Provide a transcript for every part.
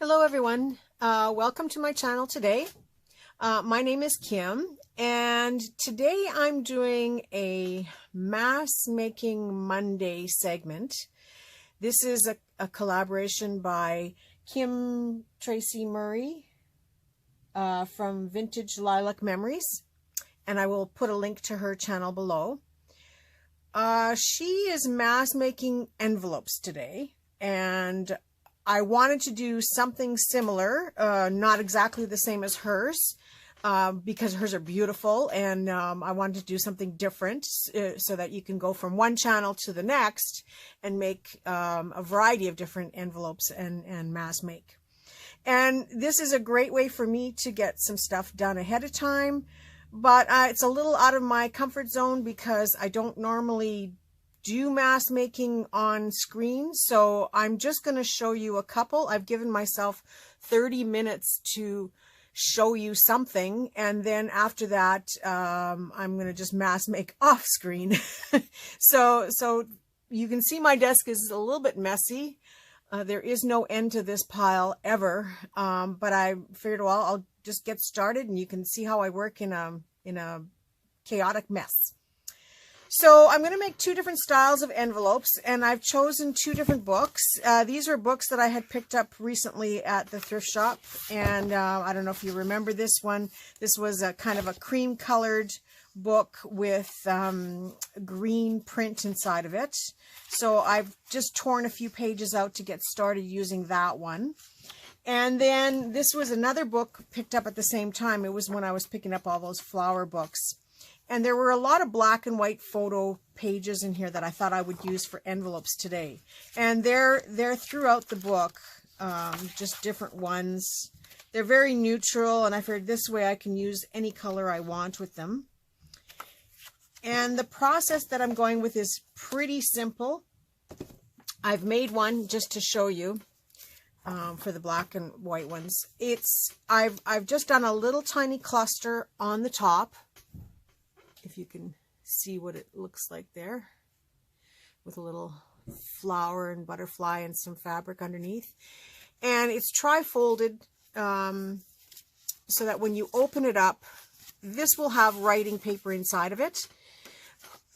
Hello everyone, welcome to my channel today. My name is Kim, and today I'm doing a Mass Making Monday segment. This is a collaboration by Kim Tracy Murray from Vintage Lilac Memories, and I will put a link to her channel below. She is mass making envelopes today, and I wanted to do something similar, not exactly the same as hers, because hers are beautiful, and I wanted to do something different so that you can go from one channel to the next and make a variety of different envelopes and mass make. And this is a great way for me to get some stuff done ahead of time, but it's a little out of my comfort zone because I don't normally do mass making on screen, so I'm just going to show you a couple. I've given myself 30 minutes to show you something, and then after that I'm going to just mass make off screen. so you can see my desk is a little bit messy. There is no end to this pile ever, but I figured, well, I'll just get started and you can see how I work in a chaotic mess. So I'm going to make two different styles of envelopes, and I've chosen two different books. These are books that I had picked up recently at the thrift shop, and I don't know if you remember this one. This was a kind of a cream colored book with green print inside of it. So I've just torn a few pages out to get started using that one. And then this was another book picked up at the same time. It was when I was picking up all those flower books. And there were a lot of black and white photo pages in here that I thought I would use for envelopes today. And they're throughout the book, just different ones. They're very neutral, and I figured this way I can use any color I want with them. And the process that I'm going with is pretty simple. I've made one just to show you for the black and white ones. I've just done a little tiny cluster on the top, if you can see what it looks like there, with a little flower and butterfly and some fabric underneath. And it's tri-folded so that when you open it up, this will have writing paper inside of it.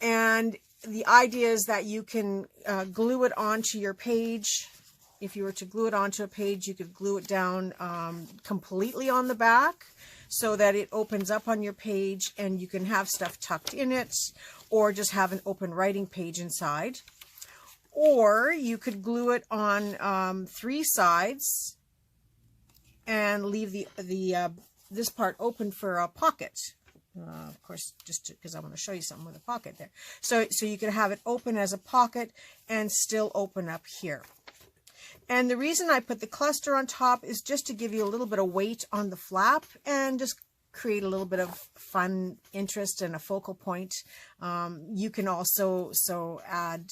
And the idea is that you can glue it onto your page. If you were to glue it onto a page, you could glue it down completely on the back, so that it opens up on your page and you can have stuff tucked in it, or just have an open writing page inside. Or you could glue it on three sides and leave this part open for a pocket. Of course, just because I want to show you something with a pocket there. So you could have it open as a pocket and still open up here. And the reason I put the cluster on top is just to give you a little bit of weight on the flap and just create a little bit of fun, interest, and a focal point. You can also add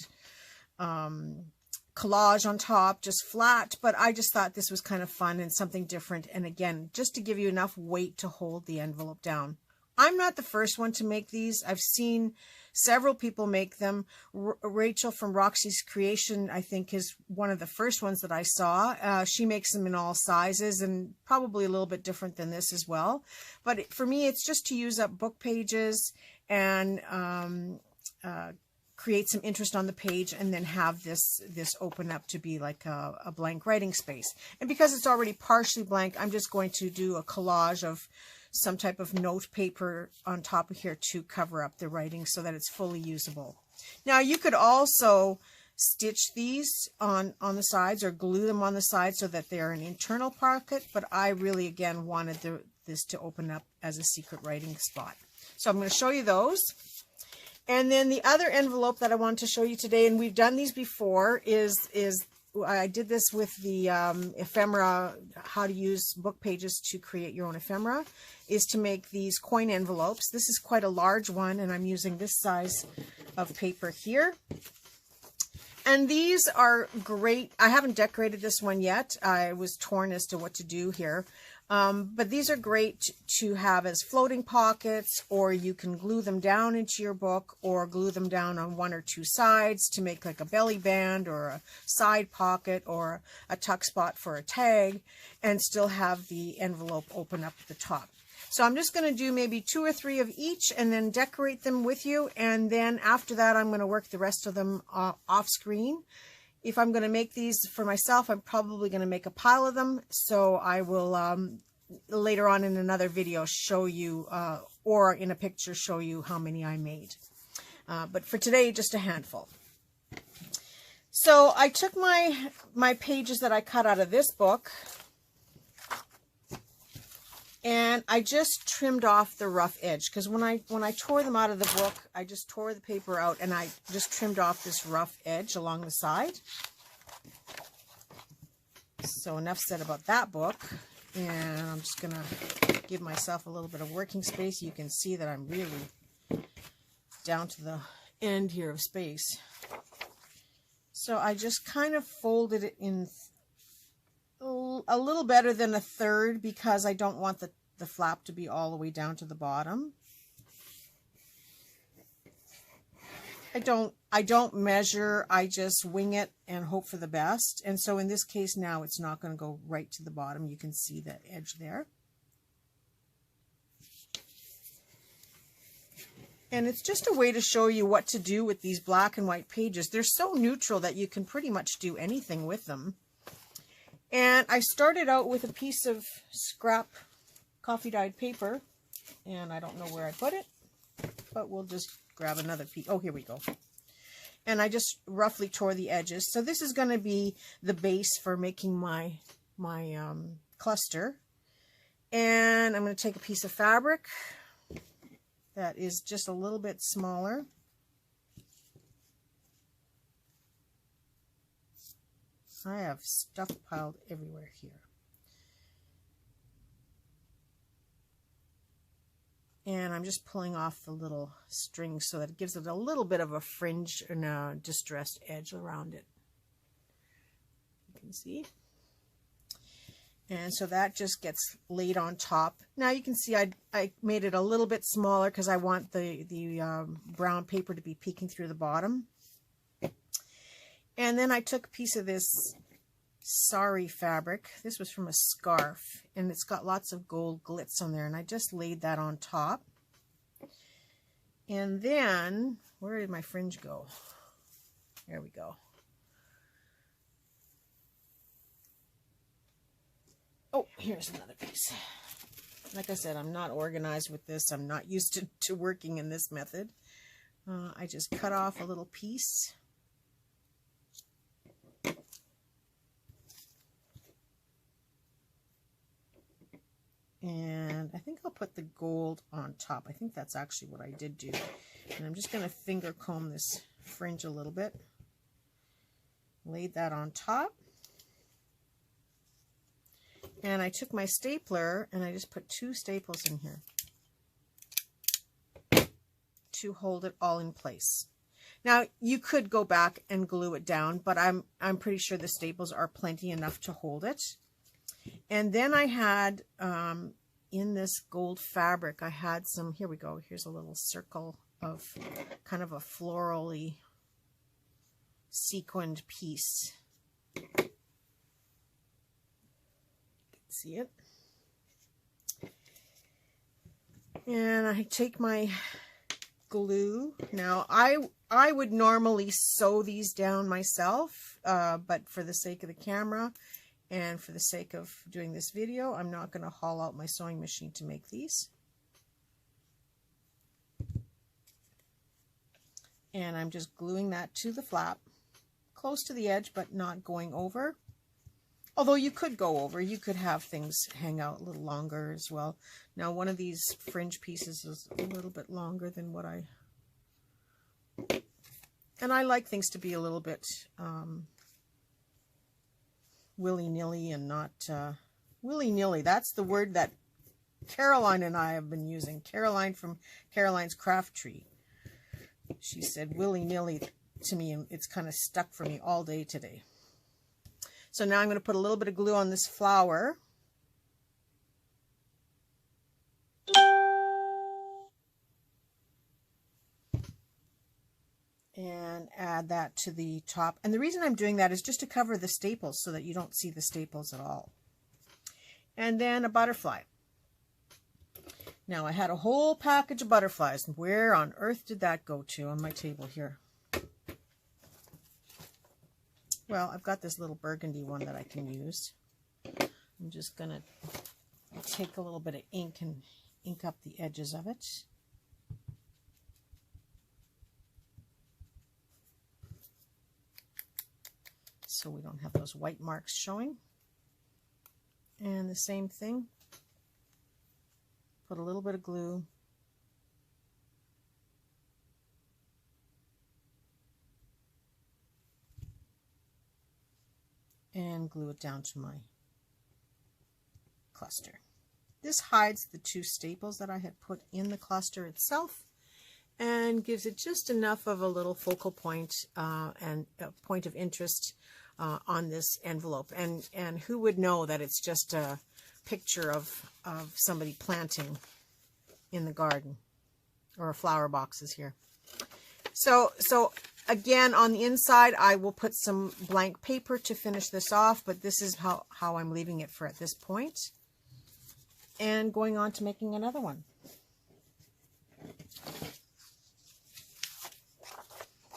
collage on top, just flat, but I just thought this was kind of fun and something different. And again, just to give you enough weight to hold the envelope down. I'm not the first one to make these. I've seen several people make them. Rachel from Roxy's Creation, I think, is one of the first ones that I saw. She makes them in all sizes and probably a little bit different than this as well. But for me, it's just to use up book pages and create some interest on the page, and then have this open up to be like a blank writing space. And because it's already partially blank, I'm just going to do a collage of some type of note paper on top of here to cover up the writing so that it's fully usable. Now you could also stitch these on the sides or glue them on the sides so that they're an internal pocket, but I really again wanted this to open up as a secret writing spot. So I'm going to show you those. And then the other envelope that I want to show you today, and we've done these before, is I did this with the ephemera, how to use book pages to create your own ephemera, is to make these coin envelopes. This is quite a large one, and I'm using this size of paper here. And these are great. I haven't decorated this one yet. I was torn as to what to do here. But these are great to have as floating pockets, or you can glue them down into your book, or glue them down on one or two sides to make like a belly band or a side pocket or a tuck spot for a tag, and still have the envelope open up at the top. So I'm just going to do maybe 2 or 3 of each and then decorate them with you. And then after that, I'm going to work the rest of them off screen. If I'm going to make these for myself, I'm probably going to make a pile of them. So I will later on in another video show you, or in a picture show you how many I made. But for today, just a handful. So I took my pages that I cut out of this book, and I just trimmed off the rough edge, because when I tore them out of the book, I just tore the paper out and I just trimmed off this rough edge along the side. So enough said about that book. And I'm just going to give myself a little bit of working space. You can see that I'm really down to the end here of space. So I just kind of folded it in a little better than a third, because I don't want the flap to be all the way down to the bottom. I don't measure, I just wing it and hope for the best. And so in this case now, it's not going to go right to the bottom. You can see that edge there. And it's just a way to show you what to do with these black and white pages. They're so neutral that you can pretty much do anything with them. And I started out with a piece of scrap coffee dyed paper, and I don't know where I put it, but we'll just grab another piece. Oh, here we go. And I just roughly tore the edges. So this is going to be the base for making my cluster. And I'm going to take a piece of fabric that is just a little bit smaller. I have stuff piled everywhere here. And I'm just pulling off the little string so that it gives it a little bit of a fringe and a distressed edge around it. You can see. And so that just gets laid on top. Now you can see I made it a little bit smaller because I want the brown paper to be peeking through the bottom. And then I took a piece of this sari fabric. This was from a scarf, and it's got lots of gold glitz on there, and I just laid that on top. And then, where did my fringe go? There we go. Oh, here's another piece. Like I said, I'm not organized with this. I'm not used to working in this method. I just cut off a little piece. And I think I'll put the gold on top. I think that's actually what I did do. And I'm just going to finger comb this fringe a little bit. Laid that on top. And I took my stapler and I just put 2 staples in here to hold it all in place. Now you could go back and glue it down, but I'm pretty sure the staples are plenty enough to hold it. And then I had, in this gold fabric, I had some, here we go, here's a little circle of kind of a florally sequined piece. You can see it. And I take my glue. Now, I would normally sew these down myself, but for the sake of the camera, and for the sake of doing this video, I'm not going to haul out my sewing machine to make these. And I'm just gluing that to the flap, close to the edge, but not going over. Although you could go over, you could have things hang out a little longer as well. Now, one of these fringe pieces is a little bit longer than what I... And I like things to be a little bit... willy-nilly and not willy-nilly. That's the word that Caroline and I have been using. Caroline from Caroline's Craft Tree. She said willy-nilly to me, and it's kind of stuck for me all day today. So now I'm going to put a little bit of glue on this flower. and add that to the top. And the reason I'm doing that is just to cover the staples so that you don't see the staples at all. And then a butterfly. Now I had a whole package of butterflies. Where on earth did that go to on my table here? Well, I've got this little burgundy one that I can use. I'm just going to take a little bit of ink and ink up the edges of it. So we don't have those white marks showing. And the same thing. Put a little bit of glue. And glue it down to my cluster. This hides the two staples that I had put in the cluster itself and gives it just enough of a little focal point and a point of interest on this envelope. And who would know that it's just a picture of somebody planting in the garden, or flower boxes here. So again, on the inside, I will put some blank paper to finish this off, but this is how I'm leaving it for at this point. And going on to making another one.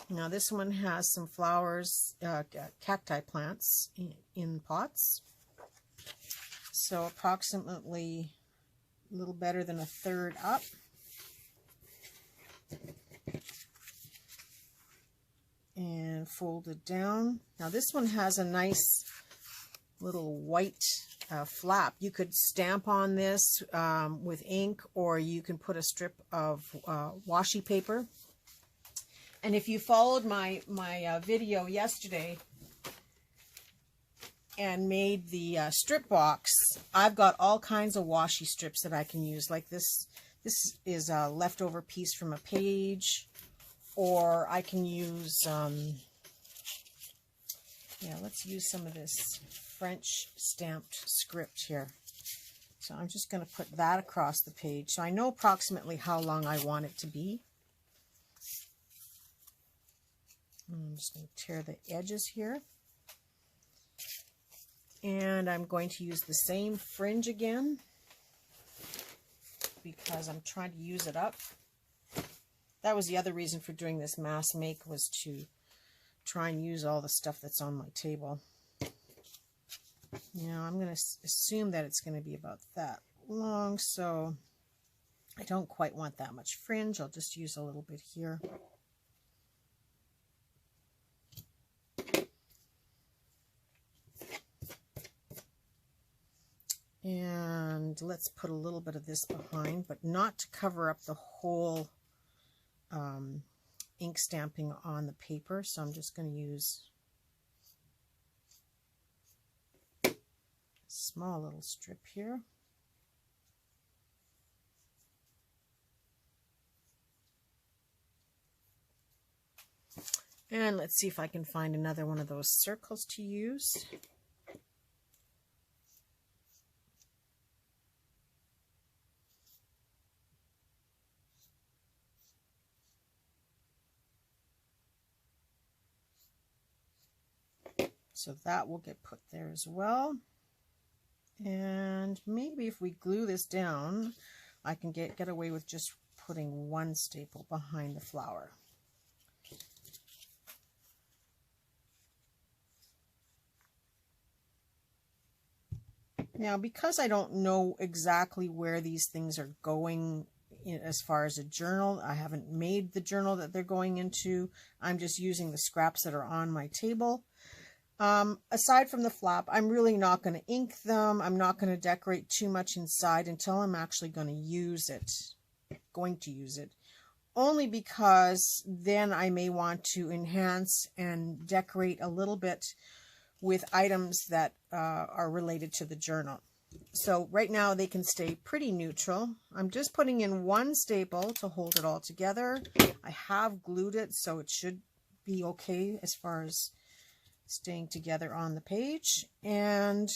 Now this one has some flowers, cacti plants in pots. So approximately a little better than a third up. And fold it down. Now this one has a nice little white flap. You could stamp on this with ink, or you can put a strip of washi paper. And if you followed my video yesterday and made the strip box, I've got all kinds of washi strips that I can use. Like this is a leftover piece from a page, or I can use, yeah, let's use some of this French stamped script here. So I'm just going to put that across the page. So I know approximately how long I want it to be. I'm just going to tear the edges here. And I'm going to use the same fringe again because I'm trying to use it up. That was the other reason for doing this mass make, was to try and use all the stuff that's on my table. Now I'm going to assume that it's going to be about that long, so I don't quite want that much fringe. I'll just use a little bit here. And let's put a little bit of this behind, but not to cover up the whole ink stamping on the paper. So I'm just going to use a small little strip here. And let's see if I can find another one of those circles to use. So that will get put there as well. And maybe if we glue this down, I can get away with just putting one staple behind the flower. Now, because I don't know exactly where these things are going as far as a journal, I haven't made the journal that they're going into. I'm just using the scraps that are on my table. Aside from the flap, I'm really not going to ink them. I'm not going to decorate too much inside until I'm actually going to use it. Only because then I may want to enhance and decorate a little bit with items that are related to the journal. So right now they can stay pretty neutral. I'm just putting in one staple to hold it all together. I have glued it, so it should be okay as far as staying together on the page. And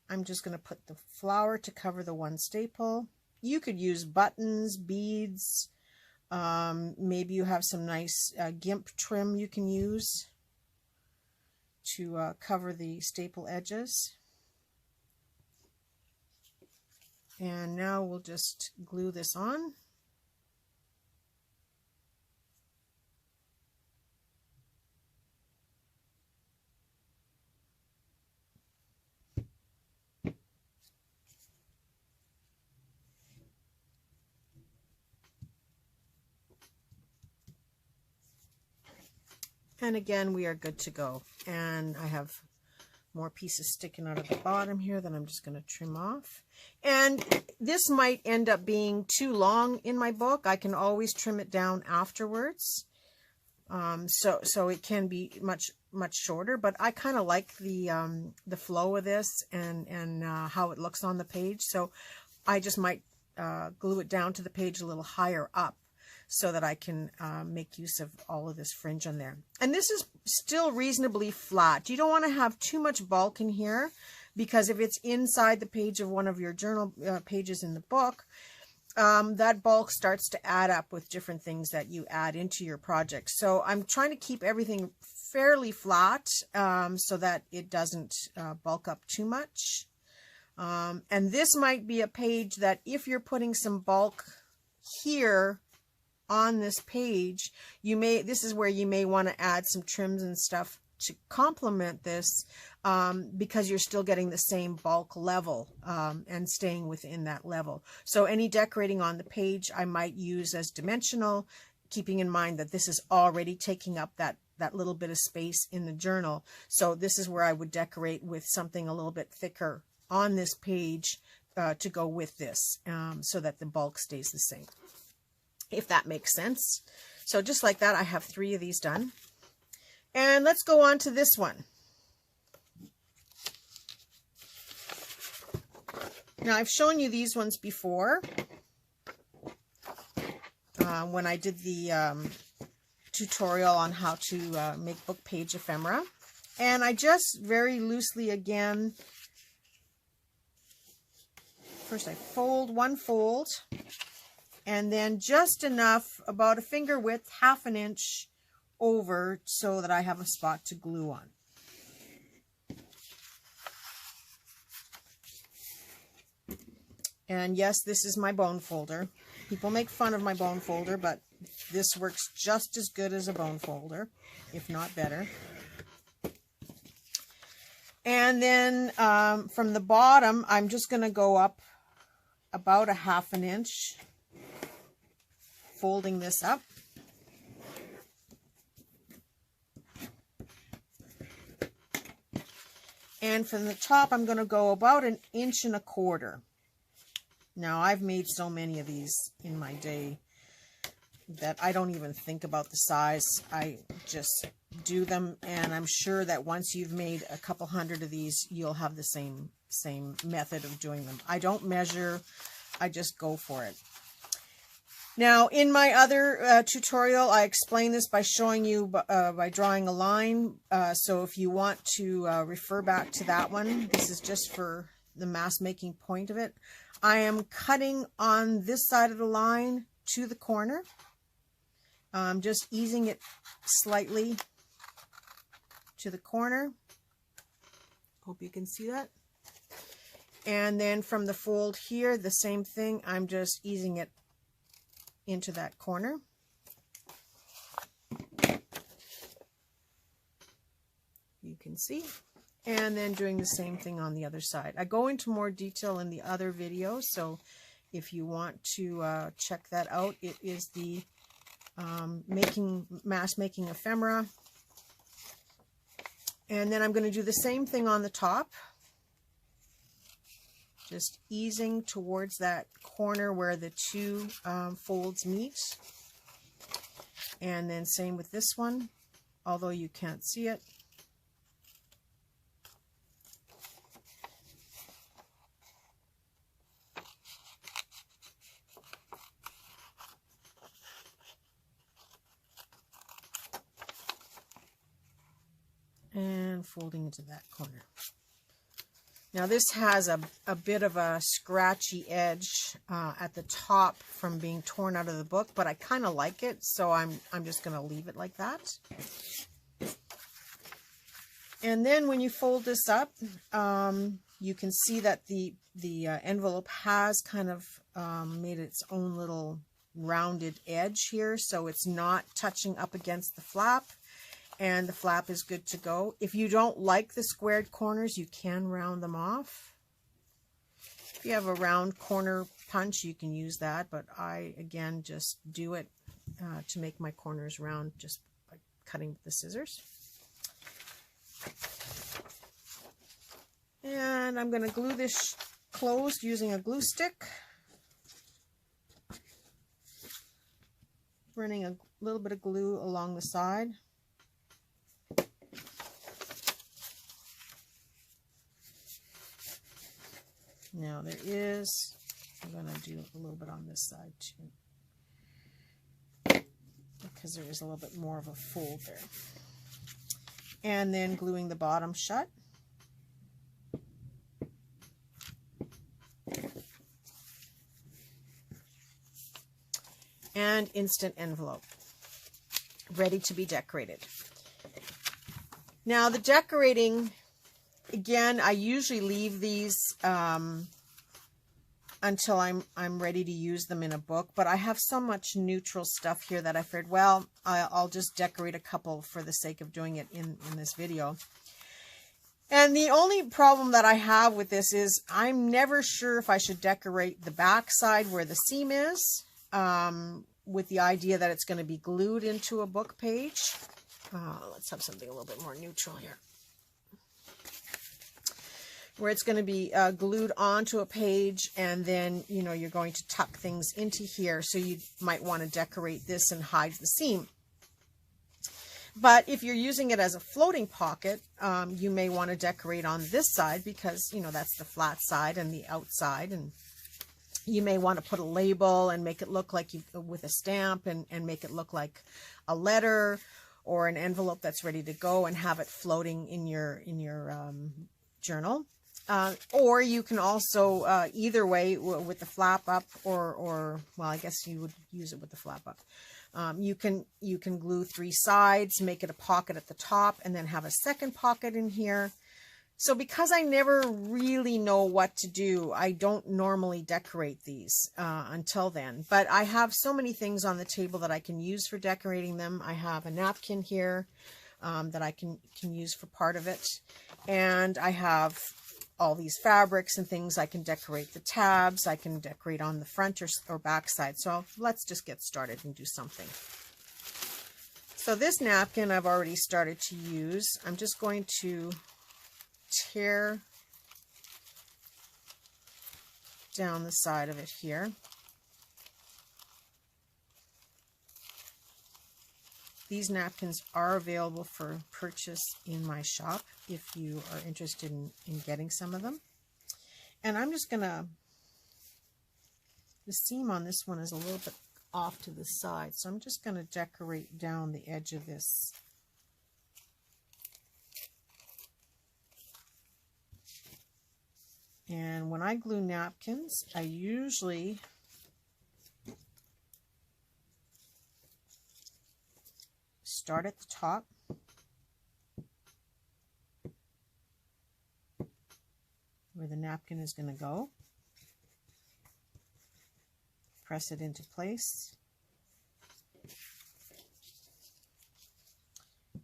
I'm just going to put the flower to cover the one staple. You could use buttons, beads, Maybe you have some nice GIMP trim you can use to cover the staple edges. And now we'll just glue this on. And again, we are good to go. And I have more pieces sticking out of the bottom here that I'm just going to trim off. And this might end up being too long in my book. I can always trim it down afterwards. So it can be much shorter, but I kind of like the flow of this and how it looks on the page. So I just might glue it down to the page a little higher up, so that I can make use of all of this fringe on there. And this is still reasonably flat. You don't want to have too much bulk in here, because if it's inside the page of one of your journal pages in the book, that bulk starts to add up with different things that you add into your project. So I'm trying to keep everything fairly flat so that it doesn't bulk up too much. And this might be a page that if you're putting some bulk here on this page, this is where you may want to add some trims and stuff to complement this, because you're still getting the same bulk level and staying within that level. So any decorating on the page I might use as dimensional, keeping in mind that this is already taking up that little bit of space in the journal. So this is where I would decorate with something a little bit thicker on this page to go with this, so that the bulk stays the same, if that makes sense. So just like that, I have 3 of these done. And let's go on to this one. Now, I've shown you these ones before when I did the tutorial on how to make book page ephemera. And I just very loosely, again, first I fold one fold, and then just enough, about a finger width, half an inch over, so that I have a spot to glue on. And yes, this is my bone folder. People make fun of my bone folder, but this works just as good as a bone folder, if not better. And then from the bottom, I'm just going to go up about a half an inch, folding this up. And from the top, I'm going to go about 1.25 inches. Now, I've made so many of these in my day that I don't even think about the size. I just do them, and I'm sure that once you've made a couple hundred of these, you'll have the same method of doing them. I don't measure, I just go for it. Now, in my other tutorial, I explain this by showing you by drawing a line. So if you want to refer back to that one, this is just for the mask making point of it. I am cutting on this side of the line to the corner. Just easing it slightly to the corner. Hope you can see that. And then from the fold here, the same thing. I'm just easing it into that corner. You can see. And then doing the same thing on the other side. I go into more detail in the other video, so if you want to check that out, it is the mask making ephemera. And then I'm going to do the same thing on the top. Just easing towards that corner where the 2 folds meet. And then same with this one, although you can't see it. And folding into that corner. Now this has a bit of a scratchy edge at the top from being torn out of the book, but I kind of like it, so I'm just going to leave it like that. And then when you fold this up, you can see that the envelope has kind of made its own little rounded edge here, so it's not touching up against the flap, and the flap is good to go. If you don't like the squared corners, you can round them off. If you have a round corner punch, you can use that, but I, again, just do it to make my corners round just by cutting with the scissors. And I'm going to glue this closed using a glue stick. Running a little bit of glue along the side. Now there is, I'm going to do a little bit on this side too, because there is a little bit more of a fold there. And then gluing the bottom shut. And instant envelope, ready to be decorated. Now the decorating, again, I usually leave these until I'm ready to use them in a book, but I have so much neutral stuff here that I figured, well, I'll just decorate a couple for the sake of doing it in this video. And the only problem that I have with this is I'm never sure if I should decorate the back side where the seam is, with the idea that it's going to be glued into a book page. Let's have something a little bit more neutral here. Where it's going to be glued onto a page, and then, you know, you're going to tuck things into here. So you might want to decorate this and hide the seam. But if you're using it as a floating pocket, you may want to decorate on this side because, you know, that's the flat side and the outside, and you may want to put a label and make it look like you, with a stamp, and make it look like a letter or an envelope that's ready to go, and have it floating in your journal. Or you can also, either way, with the flap up, or well, I guess you would use it with the flap up. You can glue 3 sides, make it a pocket at the top, and then have a second pocket in here. So because I never really know what to do, I don't normally decorate these until then. But I have so many things on the table that I can use for decorating them. I have a napkin here that I can use for part of it. And I have all these fabrics and things. I can decorate the tabs. I can decorate on the front or back side. So let's just get started and do something. So this napkin I've already started to use. I'm just going to tear down the side of it here. These napkins are available for purchase in my shop if you are interested in getting some of them. And I'm just gonna, the seam on this one is a little bit off to the side, so I'm just gonna decorate down the edge of this. And when I glue napkins, I usually start at the top, where the napkin is going to go, press it into place,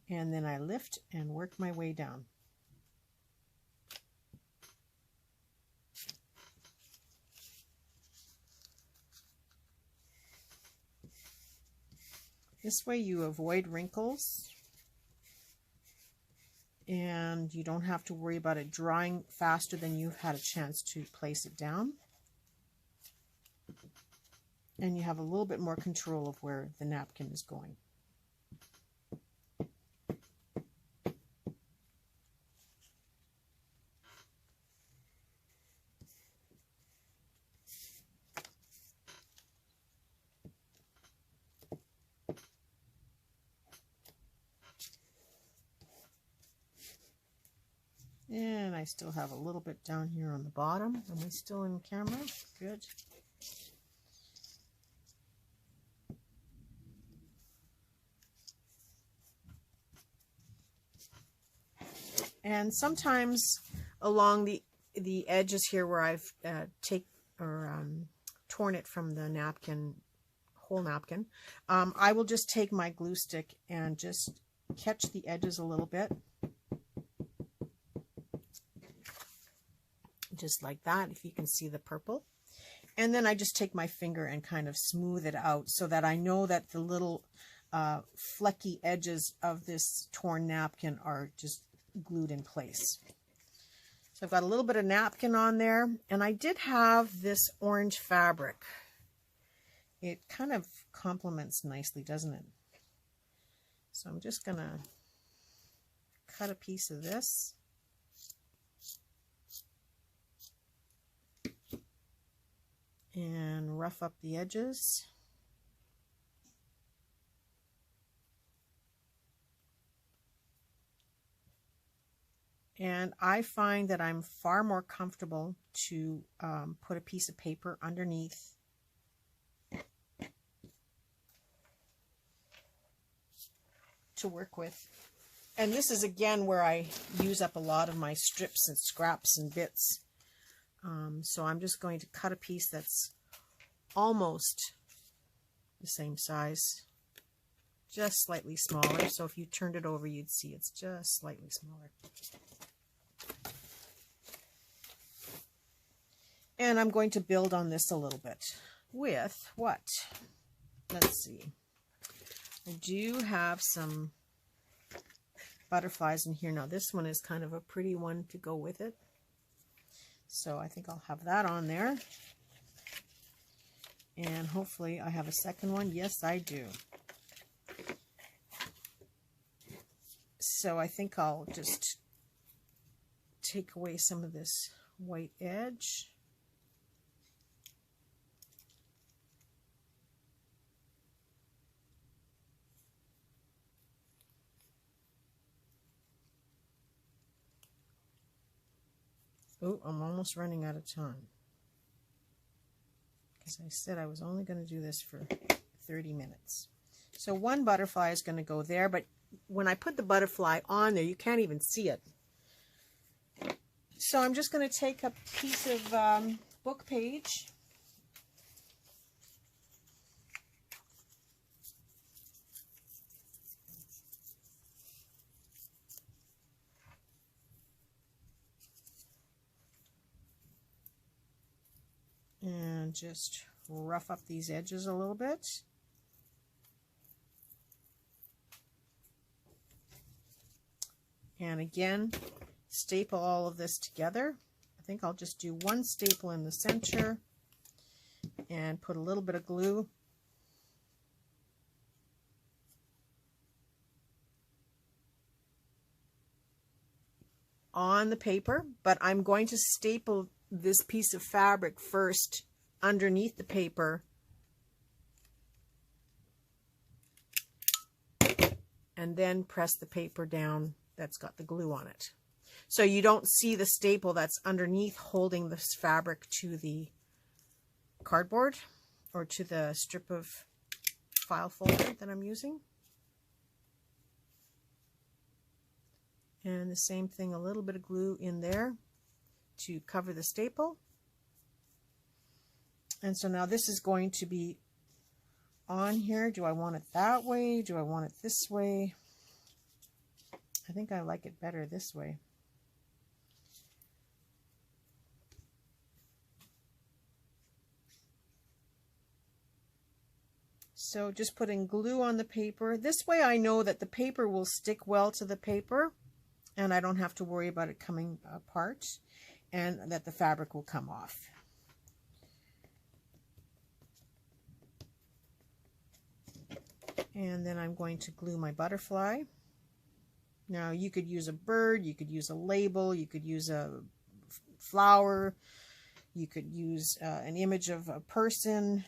and then I lift and work my way down. This way you avoid wrinkles, and you don't have to worry about it drying faster than you've had a chance to place it down. And you have a little bit more control of where the napkin is going. And I still have a little bit down here on the bottom. Am I still in camera? Good. And sometimes along the edges here where I've torn it from the napkin, whole napkin, I will just take my glue stick and just catch the edges a little bit. Just like that, if you can see the purple. And then I just take my finger and kind of smooth it out so that I know that the little flecky edges of this torn napkin are just glued in place. So I've got a little bit of napkin on there, and I did have this orange fabric. It kind of complements nicely, doesn't it? So I'm just gonna cut a piece of this. And rough up the edges. And I find that I'm far more comfortable to put a piece of paper underneath to work with. And this is again where I use up a lot of my strips and scraps and bits. So I'm just going to cut a piece that's almost the same size, just slightly smaller. So if you turned it over, you'd see it's just slightly smaller. And I'm going to build on this a little bit with what? Let's see. I do have some butterflies in here. Now this one is kind of a pretty one to go with it. So I think I'll have that on there. And hopefully I have a second one. Yes, I do. So I think I'll just take away some of this white edge. Oh, I'm almost running out of time. Because I said I was only going to do this for 30 minutes. So one butterfly is going to go there, but when I put the butterfly on there, you can't even see it. So I'm just going to take a piece of book page. And just rough up these edges a little bit. And again, staple all of this together. I think I'll just do one staple in the center and put a little bit of glue. On the paper, but I'm going to staple this piece of fabric first underneath the paper and then press the paper down that's got the glue on it. So you don't see the staple that's underneath holding this fabric to the cardboard or to the strip of file folder that I'm using. And the same thing, a little bit of glue in there to cover the staple. And so now this is going to be on here. Do I want it that way? Do I want it this way? I think I like it better this way. So just putting glue on the paper. This way I know that the paper will stick well to the paper and I don't have to worry about it coming apart, and that the fabric will come off. And then I'm going to glue my butterfly. Now you could use a bird, you could use a label, you could use a flower, you could use an image of a person,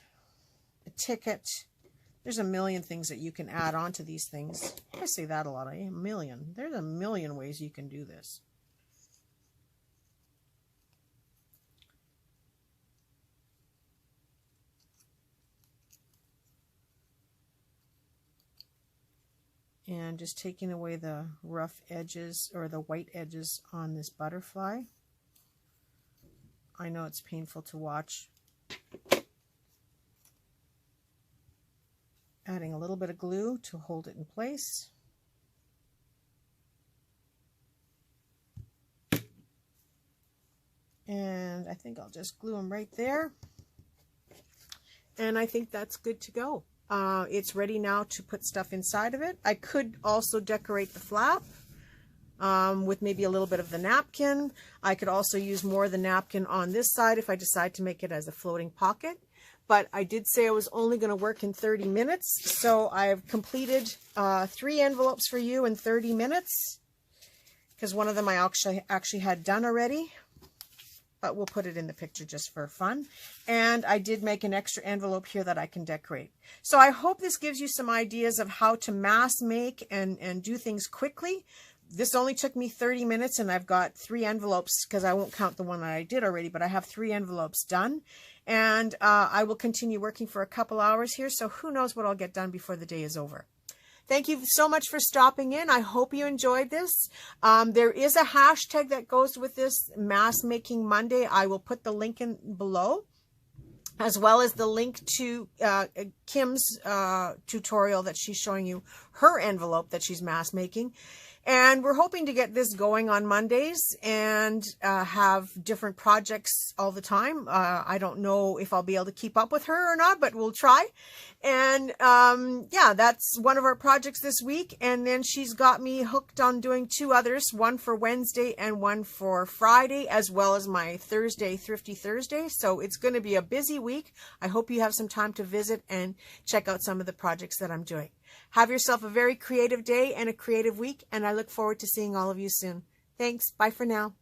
a ticket. There's a million things that you can add on to these things. I say that a lot, a million. There's a million ways you can do this. And just taking away the rough edges or the white edges on this butterfly. I know it's painful to watch. Adding a little bit of glue to hold it in place. And I think I'll just glue them right there. And I think that's good to go. It's ready now to put stuff inside of it. I could also decorate the flap with maybe a little bit of the napkin. I could also use more of the napkin on this side if I decide to make it as a floating pocket. But I did say I was only going to work in 30 minutes. So I've completed 3 envelopes for you in 30 minutes. Because one of them I actually had done already. But we'll put it in the picture just for fun. And I did make an extra envelope here that I can decorate. So I hope this gives you some ideas of how to mass make and do things quickly. This only took me 30 minutes and I've got 3 envelopes because I won't count the one that I did already, but I have 3 envelopes done. And I will continue working for a couple hours here. So who knows what I'll get done before the day is over. Thank you so much for stopping in. I hope you enjoyed this. There is a hashtag that goes with this, Mass Making Monday. I will put the link in below, as well as the link to Kim's tutorial that she's showing you her envelope that she's mass making. And we're hoping to get this going on Mondays and have different projects all the time. I don't know if I'll be able to keep up with her or not, but we'll try. And yeah, that's one of our projects this week. And then she's got me hooked on doing 2 others, one for Wednesday and one for Friday, as well as my Thursday, Thrifty Thursday. So it's going to be a busy week. I hope you have some time to visit and check out some of the projects that I'm doing. Have yourself a very creative day and a creative week, and I look forward to seeing all of you soon. Thanks. Bye for now.